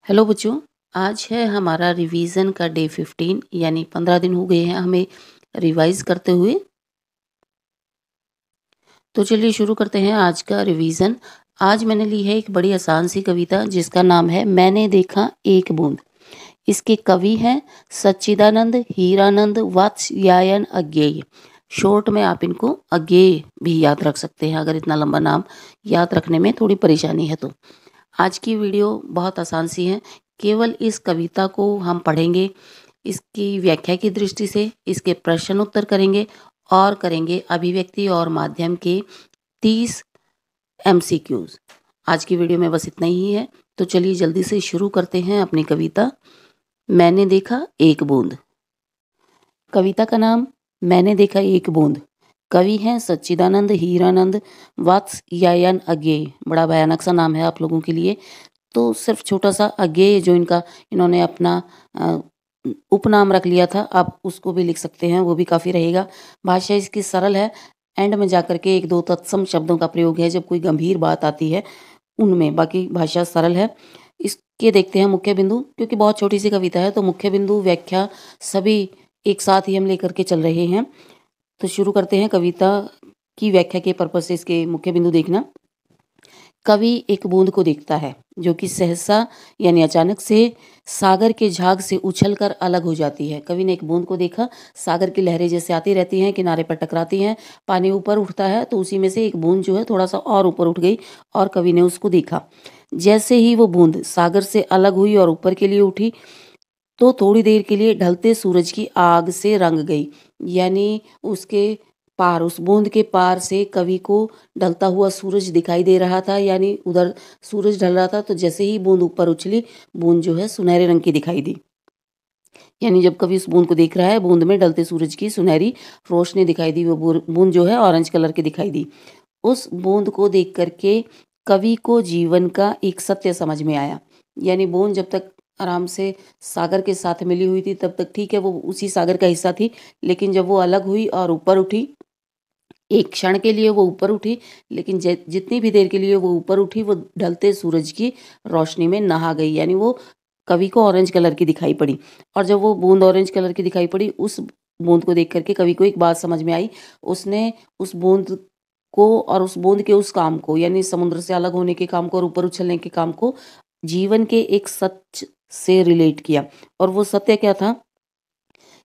Hello बच्चों, आज है हमारा रिवीजन का डे 15 यानी 15 दिन हो गए हैं हमें रिवाइज करते हुए। तो चलिए शुरू करते हैं आज का रिवीजन। आज मैंने ली है एक बड़ी आसान सी कविता जिसका नाम है मैंने देखा एक बूंद। इसके कवि हैं सच्चिदानंद हीरानंद वात्स्यायन अज्ञेय। शॉर्ट में आप इनको अज्ञेय भी याद रख सकते हैं अगर इतना लंबा नाम याद रखने में थोड़ी परेशानी है तो। आज की वीडियो बहुत आसान सी है, केवल इस कविता को हम पढ़ेंगे, इसकी व्याख्या की दृष्टि से इसके प्रश्न उत्तर करेंगे और करेंगे अभिव्यक्ति और माध्यम के 30 MCQs। आज की वीडियो में बस इतना ही है, तो चलिए जल्दी से शुरू करते हैं अपनी कविता। मैंने देखा एक बूंद। कविता का नाम मैंने देखा एक बूंद। कवि हैं सच्चिदानंद हीरानंद वात्स्यायन अज्ञेय। बड़ा भयानक सा नाम है आप लोगों के लिए, तो सिर्फ छोटा सा अज्ञेय जो इन्होंने अपना उपनाम रख लिया था, आप उसको भी लिख सकते हैं, वो भी काफ़ी रहेगा। भाषा इसकी सरल है, एंड में जाकर के एक दो तत्सम शब्दों का प्रयोग है जब कोई गंभीर बात आती है उनमें, बाकी भाषा सरल है। इसके देखते हैं मुख्य बिंदु, क्योंकि बहुत छोटी सी कविता है तो मुख्य बिंदु व्याख्या सभी एक साथ ही हम लेकर के चल रहे हैं। तो शुरू करते हैं कविता की व्याख्या के पर्पज से। इसके मुख्य बिंदु देखना। कवि एक बूंद को देखता है जो कि सहसा यानी अचानक से सागर के झाग से उछलकर अलग हो जाती है। कवि ने एक बूंद को देखा, सागर की लहरें जैसे आती रहती हैं, किनारे पर टकराती हैं, पानी ऊपर उठता है, तो उसी में से एक बूंद जो है थोड़ा सा और ऊपर उठ गई और कवि ने उसको देखा। जैसे ही वो बूंद सागर से अलग हुई और ऊपर के लिए उठी तो थोड़ी देर के लिए ढलते सूरज की आग से रंग गई। यानी उसके पार, उस बूंद के पार से कवि को ढलता हुआ सूरज दिखाई दे रहा था, यानी उधर सूरज ढल रहा था, तो जैसे ही बूंद ऊपर उछली, बूंद जो है सुनहरे रंग की दिखाई दी। यानी जब कवि उस बूंद को देख रहा है, बूंद में ढलते सूरज की सुनहरी रोशनी दिखाई दी, वो बूंद जो है ऑरेंज कलर की दिखाई दी। उस बूंद को देख करके कवि को जीवन का एक सत्य समझ में आया। यानी बूंद जब तक आराम से सागर के साथ मिली हुई थी तब तक ठीक है, वो उसी सागर का हिस्सा थी, लेकिन जब वो अलग हुई और ऊपर उठी, एक क्षण के लिए वो ऊपर उठी, लेकिन जितनी भी देर के लिए वो ऊपर उठी, वो ढलते सूरज की रोशनी में नहा गई। यानी वो कवि को ऑरेंज कलर की दिखाई पड़ी। और जब वो बूंद ऑरेंज कलर की दिखाई पड़ी, उस बूंद को देख करके कवि को एक बात समझ में आई। उसने उस बूंद को और उस बूंद के उस काम को, यानी समुद्र से अलग होने के काम को और ऊपर उछलने के काम को, जीवन के एक सच से रिलेट किया। और वो सत्य क्या था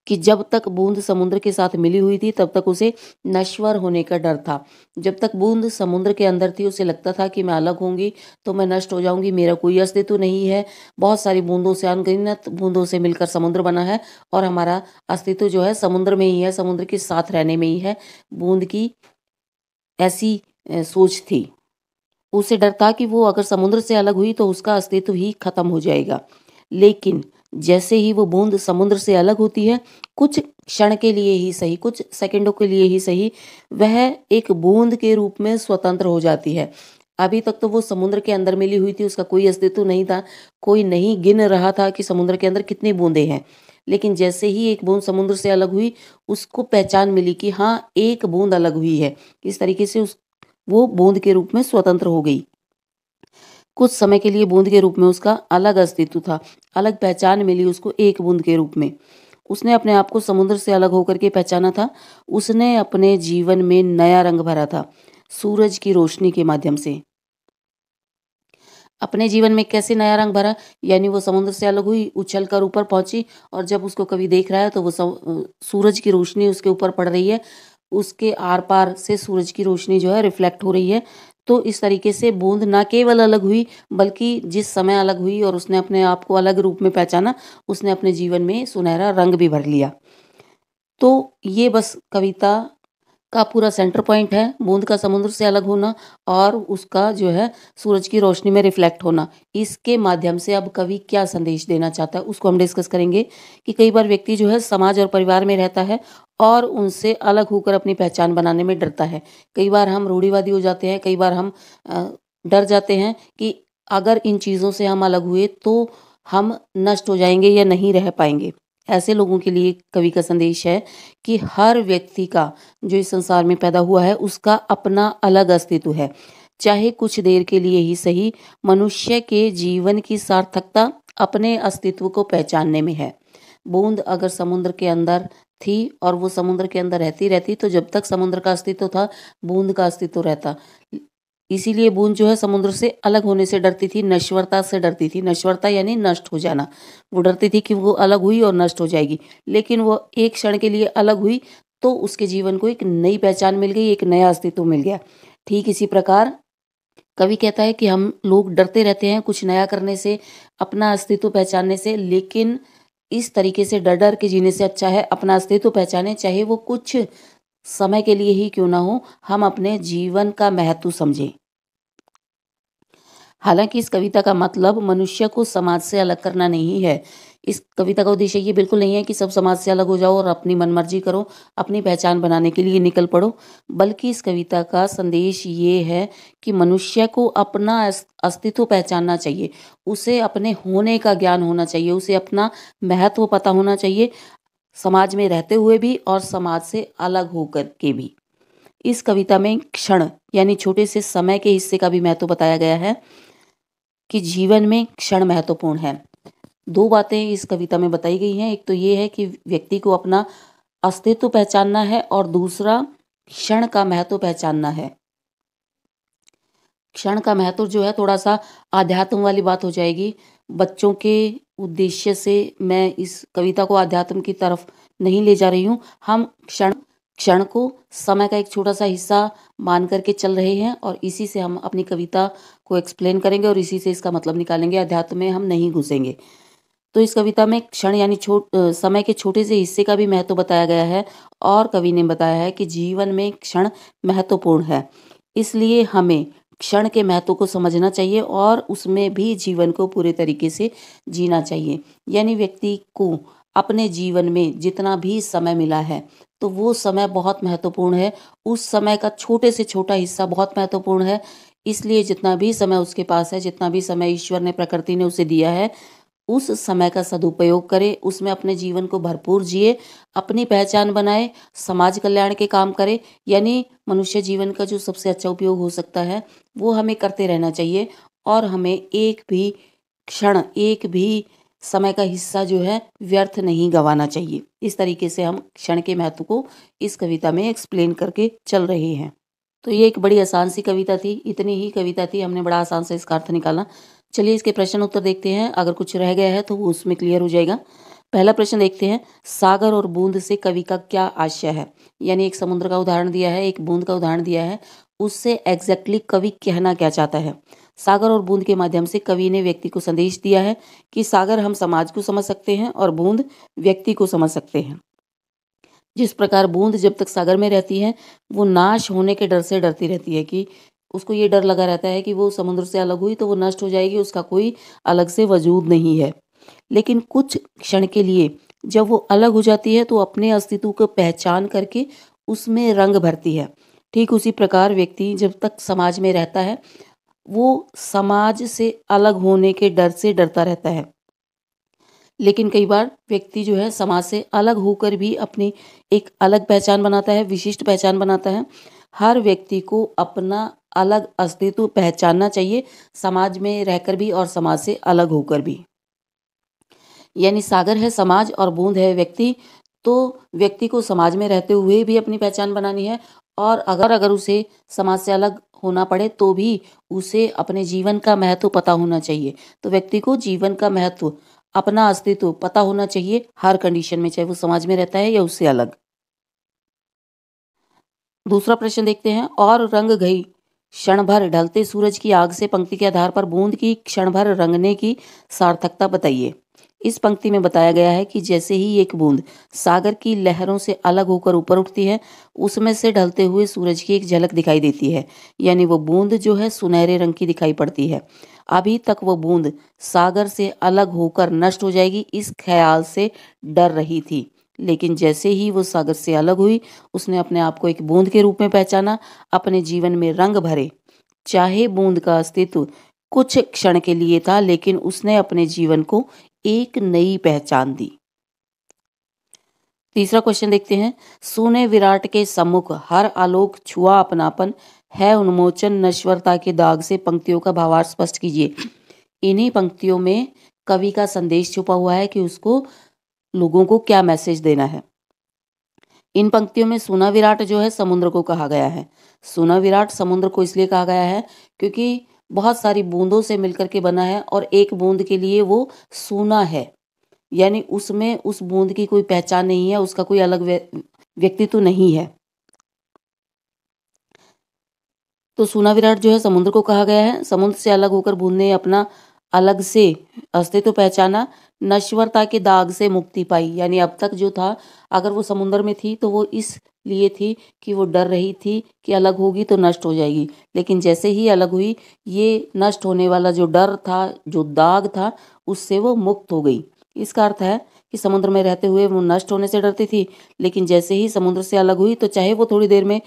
कि जब तक बूंद समुद्र के साथ मिली हुई थी तब तक उसे नश्वर होने का डर था। जब तक बूंद समुद्र के अंदर थी उसे लगता था कि मैं अलग होंगी तो मैं नष्ट हो जाऊंगी, मेरा कोई अस्तित्व नहीं है। बहुत सारी बूंदों से, अनगिनत बूंदों से मिलकर समुद्र बना है और हमारा अस्तित्व जो है समुद्र में ही है, समुद्र के साथ रहने में ही है। बूंद की ऐसी सोच थी। उसे डर था कि वो अगर समुद्र से अलग हुई तो उसका अस्तित्व ही खत्म हो जाएगा। लेकिन जैसे ही वो बूंद समुद्र से अलग होती है, कुछ क्षण के लिए ही सही, कुछ सेकंडों के लिए ही सही, वह एक बूंद के रूप में स्वतंत्र हो जाती है। अभी तक तो वो समुद्र के अंदर मिली हुई थी, उसका कोई अस्तित्व नहीं था, कोई नहीं गिन रहा था कि समुद्र के अंदर कितनी बूंदें हैं। लेकिन जैसे ही एक बूंद समुद्र से अलग हुई, उसको पहचान मिली कि हाँ, एक बूंद अलग हुई है। इस तरीके से वो बूंद के रूप में स्वतंत्र हो गई। कुछ समय के लिए बूंद के रूप में उसका अलग अस्तित्व था, अलग पहचान मिली उसको एक बूंद के रूप में। उसने अपने आप को समुद्र से अलग होकर के पहचाना था। उसने अपने जीवन में नया रंग भरा था सूरज की रोशनी के माध्यम से। अपने जीवन में कैसे नया रंग भरा? यानी वो समुद्र से अलग हुई, उछल कर ऊपर पहुंची, और जब उसको कवि देख रहा है तो वो सूरज की रोशनी उसके ऊपर पड़ रही है, उसके आर पार से सूरज की रोशनी जो है रिफ्लेक्ट हो रही है। तो इस तरीके से बूंद ना केवल अलग हुई, बल्कि जिस समय अलग हुई और उसने अपने आप को अलग रूप में पहचाना, उसने अपने जीवन में सुनहरा रंग भी भर लिया। तो ये बस कविता का पूरा सेंटर पॉइंट है, बूंद का समुद्र से अलग होना और उसका जो है सूरज की रोशनी में रिफ्लेक्ट होना। इसके माध्यम से अब कवि क्या संदेश देना चाहता है उसको हम डिस्कस करेंगे कि कई बार व्यक्ति जो है समाज और परिवार में रहता है और उनसे अलग होकर अपनी पहचान बनाने में डरता है। कई बार हम रूढ़िवादी हो जाते हैं, कई बार हम डर जाते हैं कि अगर इन चीज़ों से हम अलग हुए तो हम नष्ट हो जाएंगे या नहीं रह पाएंगे। ऐसे लोगों के लिए कवि का संदेश है कि हर व्यक्ति का जो इस संसार में पैदा हुआ है उसका अपना अलग अस्तित्व है। चाहे कुछ देर के लिए ही सही, मनुष्य के जीवन की सार्थकता अपने अस्तित्व को पहचानने में है। बूंद अगर समुद्र के अंदर थी और वो समुद्र के अंदर रहती रहती, तो जब तक समुद्र का अस्तित्व था, बूंद का अस्तित्व रहता। इसीलिए बूंद जो है समुद्र से अलग होने से डरती थी, नश्वरता से डरती थी। नश्वरता यानी नष्ट हो जाना। वो डरती थी कि वो अलग हुई और नष्ट हो जाएगी, लेकिन वो एक क्षण के लिए अलग हुई तो उसके जीवन को एक नई पहचान मिल गई, एक नया अस्तित्व मिल गया। ठीक इसी प्रकार कवि कहता है कि हम लोग डरते रहते हैं कुछ नया करने से, अपना अस्तित्व पहचानने से, लेकिन इस तरीके से डर डर के जीने से अच्छा है अपना अस्तित्व पहचाने, चाहे वो कुछ समय के लिए ही क्यों ना हो, हम अपने जीवन का महत्व समझें। हालांकि इस कविता का मतलब मनुष्य को समाज से अलग करना नहीं है। इस कविता का उद्देश्य ये बिल्कुल नहीं है कि सब समाज से अलग हो जाओ और अपनी मनमर्जी करो, अपनी पहचान बनाने के लिए निकल पड़ो, बल्कि इस कविता का संदेश ये है कि मनुष्य को अपना अस्तित्व पहचानना चाहिए, उसे अपने होने का ज्ञान होना चाहिए, उसे अपना महत्व पता होना चाहिए, समाज में रहते हुए भी और समाज से अलग होकर के भी। इस कविता में क्षण यानी छोटे से समय के हिस्से का भी महत्व बताया गया है कि जीवन में क्षण महत्वपूर्ण है। दो बातें इस कविता में बताई गई हैं। एक तो ये है कि व्यक्ति को अपना अस्तित्व पहचानना है और दूसरा क्षण का महत्व पहचानना है। क्षण का महत्व जो है थोड़ा सा आध्यात्म वाली बात हो जाएगी। बच्चों के उद्देश्य से मैं इस कविता को आध्यात्म की तरफ नहीं ले जा रही हूँ। हम क्षण को समय का एक छोटा सा हिस्सा मान करके चल रहे हैं और इसी से हम अपनी कविता को एक्सप्लेन करेंगे और इसी से इसका मतलब निकालेंगे। अध्यात्म में हम नहीं घुसेंगे। तो इस कविता में क्षण यानी समय के छोटे से हिस्से का भी महत्व बताया गया है और कवि ने बताया है कि जीवन में क्षण महत्वपूर्ण है, इसलिए हमें क्षण के महत्व को समझना चाहिए और उसमें भी जीवन को पूरे तरीके से जीना चाहिए। यानी व्यक्ति को अपने जीवन में जितना भी समय मिला है तो वो समय बहुत महत्वपूर्ण है, उस समय का छोटे से छोटा हिस्सा बहुत महत्वपूर्ण है। इसलिए जितना भी समय उसके पास है, जितना भी समय ईश्वर ने, प्रकृति ने उसे दिया है, उस समय का सदुपयोग करे, उसमें अपने जीवन को भरपूर जिए, अपनी पहचान बनाए, समाज कल्याण के काम करे। यानी मनुष्य जीवन का जो सबसे अच्छा उपयोग हो सकता है वो हमें करते रहना चाहिए और हमें एक भी क्षण, एक भी समय का हिस्सा जो है व्यर्थ नहीं गंवाना चाहिए। इस तरीके से हम क्षण के महत्व को इस कविता में एक्सप्लेन करके चल रहे हैं। तो ये एक बड़ी आसान सी कविता थी, इतनी ही कविता थी, हमने बड़ा आसान से इसका अर्थ निकाला। चलिए इसके प्रश्न उत्तर देखते हैं, अगर कुछ रह गया है तो वो उसमें क्लियर हो जाएगा। पहला प्रश्न देखते हैं, सागर और बूंद से कवि का क्या आशय है। यानी एक समुद्र का उदाहरण दिया है, एक बूंद का उदाहरण दिया है, उससे एग्जैक्टली कवि कहना क्या चाहता है। सागर और बूंद के माध्यम से कवि ने व्यक्ति को संदेश दिया है कि सागर हम समाज को समझ सकते हैं और बूंद व्यक्ति को समझ सकते हैं। जिस प्रकार बूंद जब तक सागर में रहती है वो नाश होने के डर से डरती रहती है कि उसको ये डर लगा रहता है कि वो समुद्र से अलग हुई तो वो नष्ट हो जाएगी, उसका कोई अलग से वजूद नहीं है। लेकिन कुछ क्षण के लिए जब वो अलग हो जाती है तो अपने अस्तित्व को पहचान करके उसमें रंग भरती है। ठीक उसी प्रकार व्यक्ति जब तक समाज में रहता है वो समाज से अलग होने के डर से डरता रहता है, लेकिन कई बार व्यक्ति जो है समाज से अलग होकर भी अपनी एक अलग पहचान बनाता है, विशिष्ट पहचान बनाता है। हर व्यक्ति को अपना अलग अस्तित्व पहचानना चाहिए, समाज में रहकर भी और समाज से अलग होकर भी। यानी सागर है समाज और बूंद है व्यक्ति, तो व्यक्ति को समाज में रहते हुए भी अपनी पहचान बनानी है और अगर उसे समाज से अलग होना पड़े तो भी उसे अपने जीवन का महत्व पता होना चाहिए। तो व्यक्ति को जीवन का महत्व, अपना अस्तित्व पता होना चाहिए हर कंडीशन में, चाहे वो समाज में रहता है या उससे अलग। दूसरा प्रश्न देखते हैं, और रंग गई क्षण भर ढलते सूरज की आग से पंक्ति के आधार पर बूंद की क्षण भर रंगने की सार्थकता बताइए। इस पंक्ति में बताया गया है कि जैसे ही एक बूंद सागर की लहरों से अलग होकर ऊपर उठती है, उसमें से ढलते हुए सूरज की एक झलक दिखाई देती है। यानी वो बूंद जो है सुनहरे रंग की दिखाई पड़ती है। अभी तक वो बूंद सागर से अलग होकर नष्ट हो जाएगी इस ख्याल से डर रही थी, लेकिन जैसे ही वो सागर से अलग हुई उसने अपने आप को एक बूंद के रूप में पहचाना, अपने जीवन में रंग भरे। चाहे बूंद का अस्तित्व कुछ क्षण के लिए था, लेकिन उसने अपने जीवन को एक नई पहचान दी। तीसरा क्वेश्चन देखते हैं, सुने विराट के सम्मुख हर आलोक छुआ अपनापन, है उन्मोचन नश्वरता के दाग से पंक्तियों का भावार्थ स्पष्ट कीजिए। इन्हीं पंक्तियों में कवि का संदेश छुपा हुआ है कि उसको लोगों को क्या मैसेज देना है। इन पंक्तियों में सूना विराट जो है समुद्र को कहा गया है। सूना विराट समुद्र को इसलिए कहा गया है क्योंकि बहुत सारी बूंदों से मिलकर के बना है और एक बूंद के लिए वो सूना है, यानी उसमें उस बूंद की कोई पहचान नहीं है, उसका कोई अलग व्यक्तित्व नहीं है। तो सूना विराट जो है समुद्र को कहा गया है। समुद्र से अलग होकर बूंद ने अपना अलग से अस्तित्व पहचाना, नश्वरता के दाग से मुक्ति पाई। यानी अब तक जो था, अगर वो समुद्र में थी तो वो इसलिए थी कि वो डर रही थी कि अलग होगी तो नष्ट हो जाएगी, लेकिन जैसे ही अलग हुई, ये नष्ट होने वाला जो डर था, जो दाग था, उससे वो मुक्त हो गई। इसका अर्थ है कि समुद्र में रहते हुए वो नष्ट होने से डरती थी, लेकिन जैसे ही समुद्र से अलग हुई तो चाहे वो थोड़ी देर में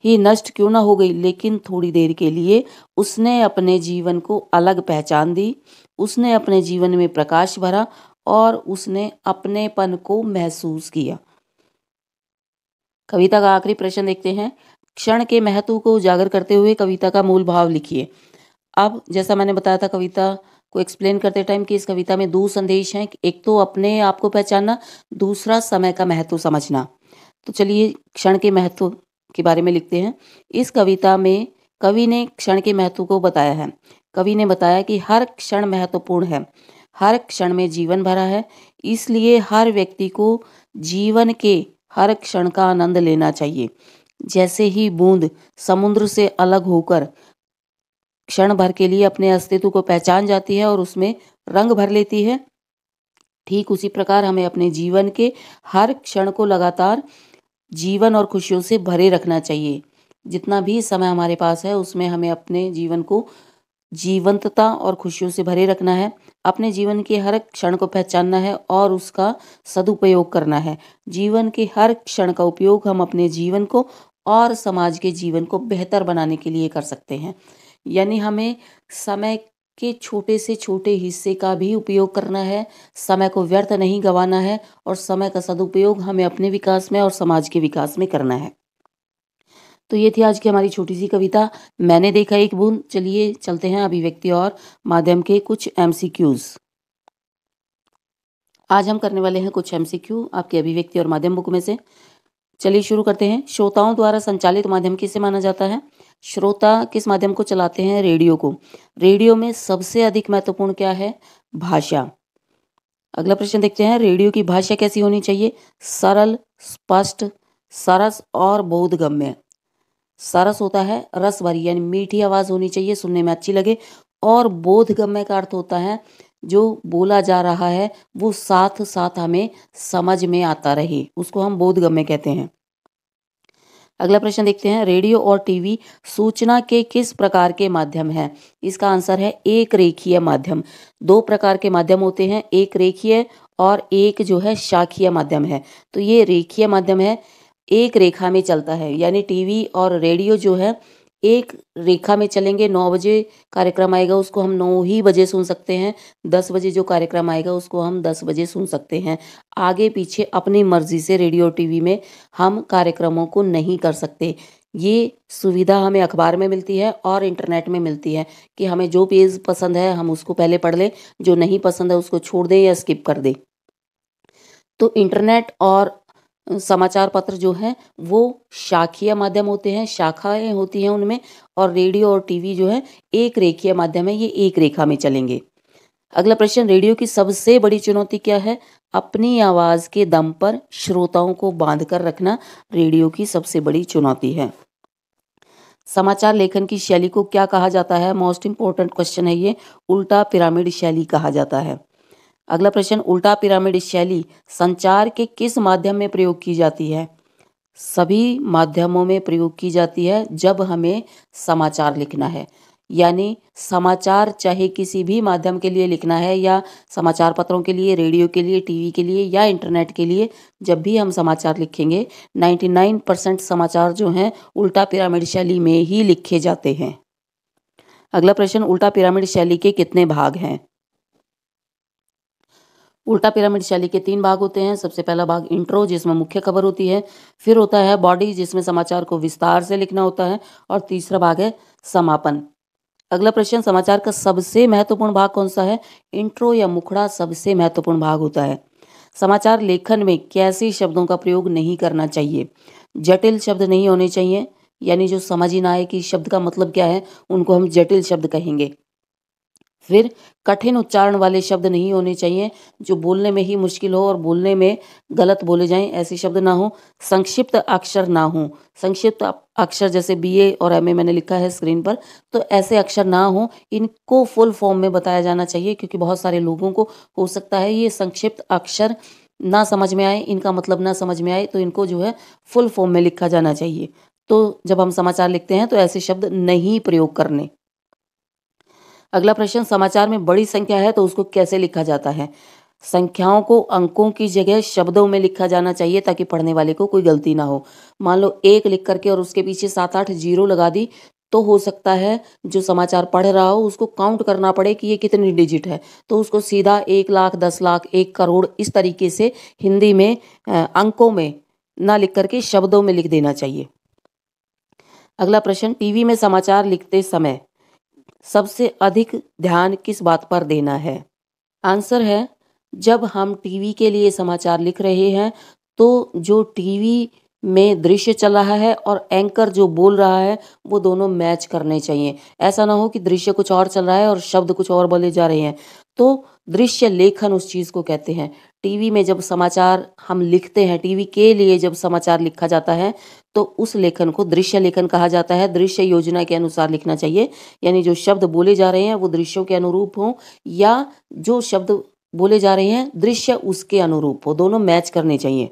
ही नष्ट क्यों ना हो गई, लेकिन थोड़ी देर के लिए उसने अपने जीवन को अलग पहचान दी, उसने अपने जीवन में प्रकाश भरा और उसने अपनेपन को महसूस किया। कविता का आखिरी प्रश्न देखते हैं। क्षण के महत्व को उजागर करते हुए कविता का मूल भाव लिखिए। अब जैसा मैंने बताया था कविता को एक्सप्लेन करते टाइम कि इस कविता में दो संदेश हैं, एक तो अपने आप को पहचानना, दूसरा समय का महत्व समझना। तो चलिए क्षण के महत्व के बारे में लिखते हैं। इस कविता में कवि ने क्षण के महत्व को बताया है। कवि ने बताया कि हर क्षण महत्वपूर्ण है, हर क्षण में जीवन भरा है, इसलिए हर व्यक्ति को जीवन के हर क्षण का आनंद लेना चाहिए। जैसे ही बूंद समुद्र से अलग होकर क्षण भर के लिए अपने अस्तित्व को पहचान जाती है और उसमें रंग भर लेती है, ठीक उसी प्रकार हमें अपने जीवन के हर क्षण को लगातार जीवन और खुशियों से भरे रखना चाहिए। जितना भी समय हमारे पास है उसमें हमें अपने जीवन को जीवंतता और खुशियों से भरे रखना है। अपने जीवन के हर क्षण को पहचानना है और उसका सदुपयोग करना है। जीवन के हर क्षण का उपयोग हम अपने जीवन को और समाज के जीवन को बेहतर बनाने के लिए कर सकते हैं। यानी हमें समय के छोटे से छोटे हिस्से का भी उपयोग करना है, समय को व्यर्थ नहीं गंवाना है और समय का सदुपयोग हमें अपने विकास में और समाज के विकास में करना है। तो ये थी आज की हमारी छोटी सी कविता, मैंने देखा एक बूंद। चलिए चलते हैं अभिव्यक्ति और माध्यम के कुछ एमसीक्यूज। आज हम करने वाले हैं कुछ एमसीक्यू आपके अभिव्यक्ति और माध्यम बुक में से। चलिए शुरू करते हैं। श्रोताओं द्वारा संचालित माध्यम किसे माना जाता है? श्रोता किस माध्यम को चलाते हैं? रेडियो को। रेडियो में सबसे अधिक महत्वपूर्ण क्या है? भाषा। अगला प्रश्न देखते हैं। रेडियो की भाषा कैसी होनी चाहिए? सरल, स्पष्ट, सरस और बोधगम्य। सरस होता है रस भरी, यानी मीठी आवाज होनी चाहिए, सुनने में अच्छी लगे। और बोधगम्य का अर्थ होता है जो बोला जा रहा है वो साथ साथ हमें समझ में आता रहे, उसको हम बोधगम्य कहते हैं। अगला प्रश्न देखते हैं। रेडियो और टीवी सूचना के किस प्रकार के माध्यम हैं? इसका आंसर है एक रेखीय माध्यम। दो प्रकार के माध्यम होते हैं, एक रेखीय और एक जो है शाखीय माध्यम है। तो ये रेखीय माध्यम है, एक रेखा में चलता है, यानी टीवी और रेडियो जो है एक रेखा में चलेंगे। 9 बजे कार्यक्रम आएगा उसको हम 9 ही बजे सुन सकते हैं, 10 बजे जो कार्यक्रम आएगा उसको हम 10 बजे सुन सकते हैं। आगे पीछे अपनी मर्जी से रेडियो और टीवी में हम कार्यक्रमों को नहीं कर सकते। ये सुविधा हमें अखबार में मिलती है और इंटरनेट में मिलती है कि हमें जो पेज पसंद है हम उसको पहले पढ़ लें, जो नहीं पसंद है उसको छोड़ दें या स्किप कर दें। तो इंटरनेट और समाचार पत्र जो है वो शाखीय माध्यम होते हैं, शाखाएं होती हैं उनमें। और रेडियो और टीवी जो है एक रेखीय माध्यम है, ये एक रेखा में चलेंगे। अगला प्रश्न। रेडियो की सबसे बड़ी चुनौती क्या है? अपनी आवाज के दम पर श्रोताओं को बांध कर रखना रेडियो की सबसे बड़ी चुनौती है। समाचार लेखन की शैली को क्या कहा जाता है? मोस्ट इंपोर्टेंट क्वेश्चन है ये। उल्टा पिरामिड शैली कहा जाता है। अगला प्रश्न। उल्टा पिरामिड शैली संचार के किस माध्यम में प्रयोग की जाती है? सभी माध्यमों में प्रयोग की जाती है जब हमें समाचार लिखना है। यानी समाचार चाहे किसी भी माध्यम के लिए लिखना है, या समाचार पत्रों के लिए, रेडियो के लिए, टीवी के लिए या इंटरनेट के लिए, जब भी हम समाचार लिखेंगे 99% समाचार जो हैं उल्टा पिरामिड शैली में ही लिखे जाते हैं। अगला प्रश्न। उल्टा पिरामिड शैली के कितने भाग हैं? उल्टा पिरामिड शैली के 3 भाग होते हैं। सबसे पहला भाग इंट्रो, जिसमें मुख्य खबर होती है। फिर होता है बॉडी, जिसमें समाचार को विस्तार से लिखना होता है। और तीसरा भाग है समापन। अगला प्रश्न, समाचार का सबसे महत्वपूर्ण भाग कौन सा है? इंट्रो या मुखड़ा सबसे महत्वपूर्ण भाग होता है। समाचार लेखन में कैसे शब्दों का प्रयोग नहीं करना चाहिए? जटिल शब्द नहीं होने चाहिए, यानी जो समझ ही ना आए कि शब्द का मतलब क्या है, उनको हम जटिल शब्द कहेंगे। फिर कठिन उच्चारण वाले शब्द नहीं होने चाहिए, जो बोलने में ही मुश्किल हो और बोलने में गलत बोले जाएं, ऐसे शब्द ना हो। संक्षिप्त अक्षर ना हो। संक्षिप्त अक्षर जैसे बीए और एमए मैंने लिखा है स्क्रीन पर, तो ऐसे अक्षर ना हो। इनको फुल फॉर्म में बताया जाना चाहिए, क्योंकि बहुत सारे लोगों को हो सकता है ये संक्षिप्त अक्षर ना समझ में आए, इनका मतलब ना समझ में आए, तो इनको जो है फुल फॉर्म में लिखा जाना चाहिए। तो जब हम समाचार लिखते हैं तो ऐसे शब्द नहीं प्रयोग करने। अगला प्रश्न, समाचार में बड़ी संख्या है तो उसको कैसे लिखा जाता है? संख्याओं को अंकों की जगह शब्दों में लिखा जाना चाहिए, ताकि पढ़ने वाले को कोई गलती ना हो। मान लो 1 लिख करके और उसके पीछे 7-8 जीरो लगा दी, तो हो सकता है जो समाचार पढ़ रहा हो उसको काउंट करना पड़े कि ये कितनी डिजिट है। तो उसको सीधा 1 लाख, 10 लाख, 1 करोड़ इस तरीके से हिंदी में अंकों में ना लिख करके शब्दों में लिख देना चाहिए। अगला प्रश्न, टीवी में समाचार लिखते समय सबसे अधिक ध्यान किस बात पर देना है? आंसर है, जब हम टीवी के लिए समाचार लिख रहे हैं तो जो टीवी में दृश्य चल रहा है और एंकर जो बोल रहा है वो दोनों मैच करने चाहिए। ऐसा ना हो कि दृश्य कुछ और चल रहा है और शब्द कुछ और बोले जा रहे हैं। तो दृश्य लेखन उस चीज़ को कहते हैं। टीवी में जब समाचार हम लिखते हैं, टीवी के लिए जब समाचार लिखा जाता है, तो उस लेखन को दृश्य लेखन कहा जाता है। दृश्य योजना के अनुसार लिखना चाहिए, यानी जो शब्द बोले जा रहे हैं वो दृश्यों के अनुरूप हों, या जो शब्द बोले जा रहे हैं दृश्य उसके अनुरूप हो, दोनों मैच करने चाहिए।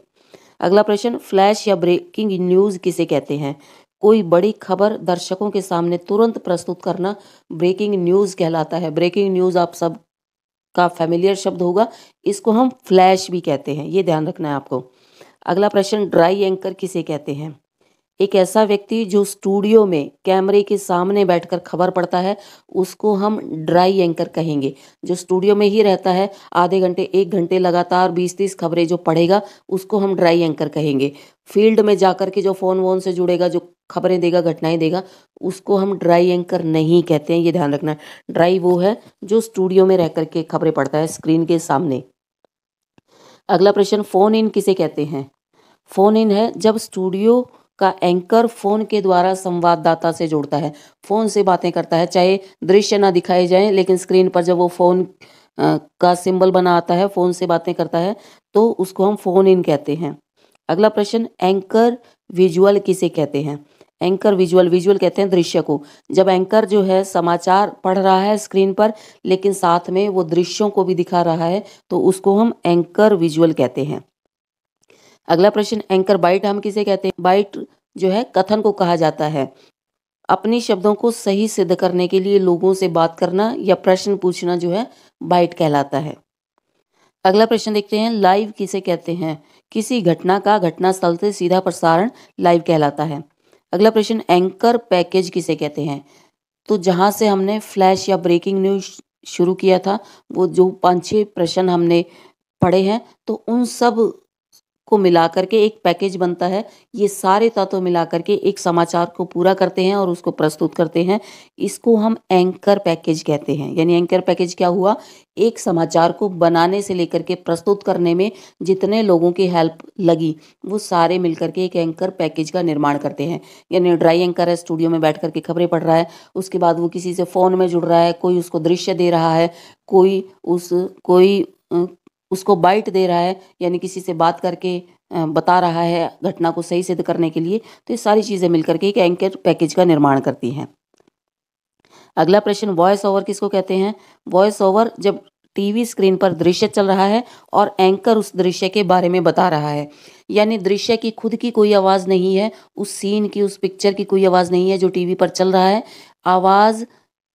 अगला प्रश्न, फ्लैश या ब्रेकिंग न्यूज़ किसे कहते हैं? कोई बड़ी खबर दर्शकों के सामने तुरंत प्रस्तुत करना ब्रेकिंग न्यूज़ कहलाता है। ब्रेकिंग न्यूज़ आप सब का फैमिलियर शब्द होगा, इसको हम फ्लैश भी कहते हैं, ये ध्यान रखना है आपको। अगला प्रश्न, ड्राई एंकर किसे कहते हैं? एक ऐसा व्यक्ति जो स्टूडियो में कैमरे के सामने बैठकर खबर पढ़ता है, उसको हम ड्राई एंकर कहेंगे। जो स्टूडियो में ही रहता है, आधे घंटे 1 घंटे लगातार 20-30 खबरें जो पढ़ेगा, उसको हम ड्राई एंकर कहेंगे। फील्ड में जाकर के जो फ़ोन वोन से जुड़ेगा, जो खबरें देगा, घटनाएं देगा, उसको हम ड्राई एंकर नहीं कहते हैं, ये ध्यान रखना है। ड्राई वो है जो स्टूडियो में रह करके खबरें पढ़ता है स्क्रीन के सामने। अगला प्रश्न, फ़ोन इन किसे कहते हैं? फ़ोन इन है जब स्टूडियो का एंकर फ़ोन के द्वारा संवाददाता से जुड़ता है, फ़ोन से बातें करता है, चाहे दृश्य ना दिखाए जाएं, लेकिन स्क्रीन पर जब वो फ़ोन का सिंबल बना आता है, फ़ोन से बातें करता है, तो उसको हम फ़ोन इन कहते हैं। अगला प्रश्न, एंकर विजुअल किसे कहते हैं? एंकर विजुअल, विजुअल कहते हैं दृश्य को। जब एंकर जो है समाचार पढ़ रहा है स्क्रीन पर, लेकिन साथ में वो दृश्यों को भी दिखा रहा है, तो उसको हम एंकर विजुअल कहते हैं। अगला प्रश्न, एंकर बाइट हम किसे कहते हैं? बाइट जो है कथन को कहा जाता है। अपने शब्दों को सही सिद्ध करने के लिए लोगों से बात करना या प्रश्न पूछना जो है बाइट कहलाता है। अगला प्रश्न देखते हैं, लाइव किसे कहते हैं? किसी घटना का घटनास्थल से सीधा प्रसारण लाइव कहलाता है। अगला प्रश्न, एंकर पैकेज किसे कहते हैं? तो जहां से हमने फ्लैश या ब्रेकिंग न्यूज शुरू किया था, वो जो 5-6 प्रश्न हमने पढ़े हैं, तो उन सब को मिला करके एक पैकेज बनता है। ये सारे तत्व मिला करके एक समाचार को पूरा करते हैं और उसको प्रस्तुत करते हैं। इसको हम एंकर पैकेज कहते हैं। यानी एंकर पैकेज क्या हुआ? एक समाचार को बनाने से लेकर के प्रस्तुत करने में जितने लोगों की हेल्प लगी, वो सारे मिलकर के एक एंकर पैकेज का निर्माण करते हैं। यानी ड्राई एंकर है, स्टूडियो में बैठ करके खबरें पढ़ रहा है, उसके बाद वो किसी से फ़ोन में जुड़ रहा है, कोई उसको दृश्य दे रहा है, कोई उसको बाइट दे रहा है, यानी किसी से बात करके बता रहा है घटना को सही सिद्ध करने के लिए। तो ये सारी चीज़ें मिलकर के एक एंकर पैकेज का निर्माण करती हैं। अगला प्रश्न, वॉइस ओवर किसको कहते हैं? वॉइस ओवर जब टीवी स्क्रीन पर दृश्य चल रहा है और एंकर उस दृश्य के बारे में बता रहा है, यानी दृश्य की खुद की कोई आवाज़ नहीं है, उस सीन की, उस पिक्चर की कोई आवाज़ नहीं है जो टीवी पर चल रहा है। आवाज़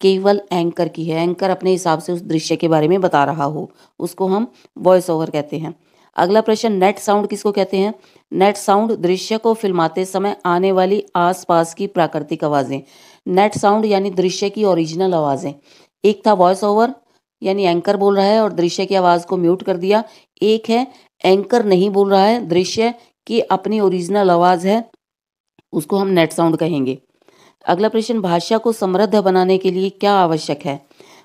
केवल एंकर की है, एंकर अपने हिसाब से उस दृश्य के बारे में बता रहा हो, उसको हम वॉइस ओवर कहते हैं। अगला प्रश्न, नेट साउंड किसको कहते हैं? नेट साउंड दृश्य को फिल्माते समय आने वाली आसपास की प्राकृतिक आवाज़ें। नेट साउंड यानी दृश्य की ओरिजिनल आवाज़ें। एक था वॉइस ओवर, यानी एंकर बोल रहा है और दृश्य की आवाज़ को म्यूट कर दिया। एक है एंकर नहीं बोल रहा है, दृश्य की अपनी ओरिजिनल आवाज़ है, उसको हम नेट साउंड कहेंगे। अगला प्रश्न, भाषा को समृद्ध बनाने के लिए क्या आवश्यक है?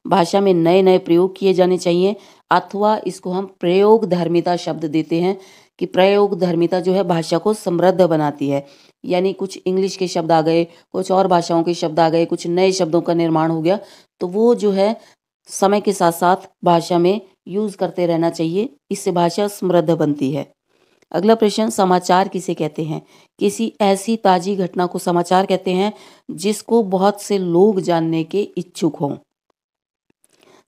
भाषा में नए नए प्रयोग किए जाने चाहिए, अथवा इसको हम प्रयोग धर्मिता शब्द देते हैं कि प्रयोग धर्मिता जो है भाषा को समृद्ध बनाती है। यानी कुछ इंग्लिश के शब्द आ गए, कुछ और भाषाओं के शब्द आ गए, कुछ नए शब्दों का निर्माण हो गया, तो वो जो है समय के साथ साथ भाषा में यूज करते रहना चाहिए, इससे भाषा समृद्ध बनती है। अगला प्रश्न, समाचार किसे कहते हैं? किसी ऐसी ताजी घटना को समाचार कहते हैं जिसको बहुत से लोग जानने के इच्छुक हों।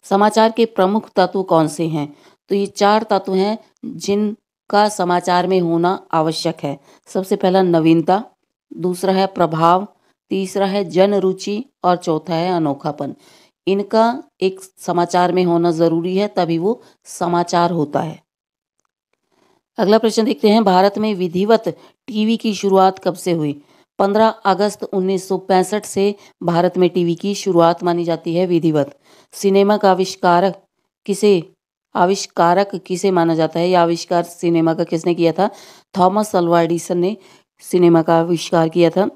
समाचार के प्रमुख तत्व कौन से हैं? तो ये 4 तत्व हैं जिनका समाचार में होना आवश्यक है। सबसे पहला नवीनता, दूसरा है प्रभाव, तीसरा है जन रुचि और चौथा है अनोखापन। इनका एक समाचार में होना जरूरी है, तभी वो समाचार होता है। अगला प्रश्न देखते हैं, भारत में विधिवत टीवी की शुरुआत कब से हुई? 15 अगस्त 1965 से भारत में टीवी की शुरुआत मानी जाती है विधिवत। सिनेमा का आविष्कारक किसे माना जाता है? या आविष्कार सिनेमा का किसने किया था? थॉमस अल्वा एडिसन ने सिनेमा का आविष्कार किया था।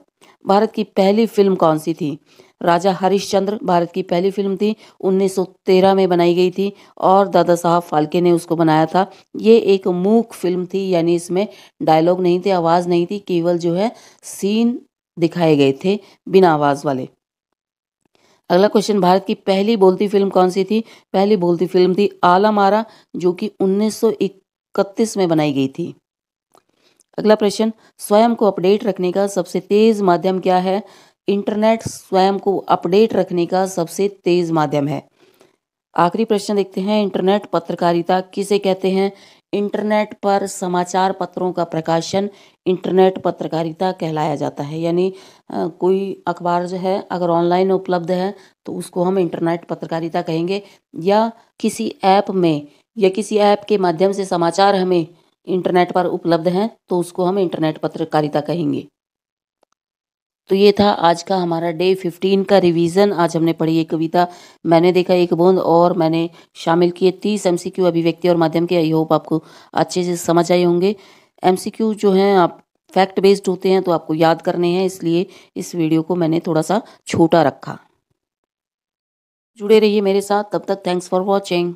भारत की पहली फिल्म कौन सी थी? राजा हरिश्चंद्र भारत की पहली फिल्म थी, 1913 में बनाई गई थी और दादा साहब फाल्के ने उसको बनाया था। ये एक मूक फिल्म थी, यानी इसमें डायलॉग नहीं थे, आवाज़ नहीं थी, केवल जो है सीन दिखाए गए थे बिना आवाज़ वाले। अगला क्वेश्चन, भारत की पहली बोलती फिल्म कौन सी थी? पहली बोलती फिल्म थी आला मारा, जो कि 1931 में बनाई गई थी। अगला प्रश्न, स्वयं को अपडेट रखने का सबसे तेज माध्यम क्या है? इंटरनेट स्वयं को अपडेट रखने का सबसे तेज माध्यम है। आखिरी प्रश्न देखते हैं, इंटरनेट पत्रकारिता किसे कहते हैं? इंटरनेट पर समाचार पत्रों का प्रकाशन इंटरनेट पत्रकारिता कहलाया जाता है। यानी कोई अखबार जो है अगर ऑनलाइन उपलब्ध है तो उसको हम इंटरनेट पत्रकारिता कहेंगे, या किसी ऐप में या किसी ऐप के माध्यम से समाचार हमें इंटरनेट पर उपलब्ध हैं तो उसको हम इंटरनेट पत्रकारिता कहेंगे। तो ये था आज का हमारा डे 15 का रिवीजन। आज हमने पढ़ी एक कविता मैंने देखा एक बूंद, और मैंने शामिल किए 30 एमसीक्यू अभिव्यक्ति और माध्यम के। आई होप आपको अच्छे से समझ आए होंगे। एमसीक्यू जो हैं आप फैक्ट बेस्ड होते हैं तो आपको याद करने हैं, इसलिए इस वीडियो को मैंने थोड़ा सा छोटा रखा। जुड़े रहिए मेरे साथ, तब तक थैंक्स फॉर वॉचिंग।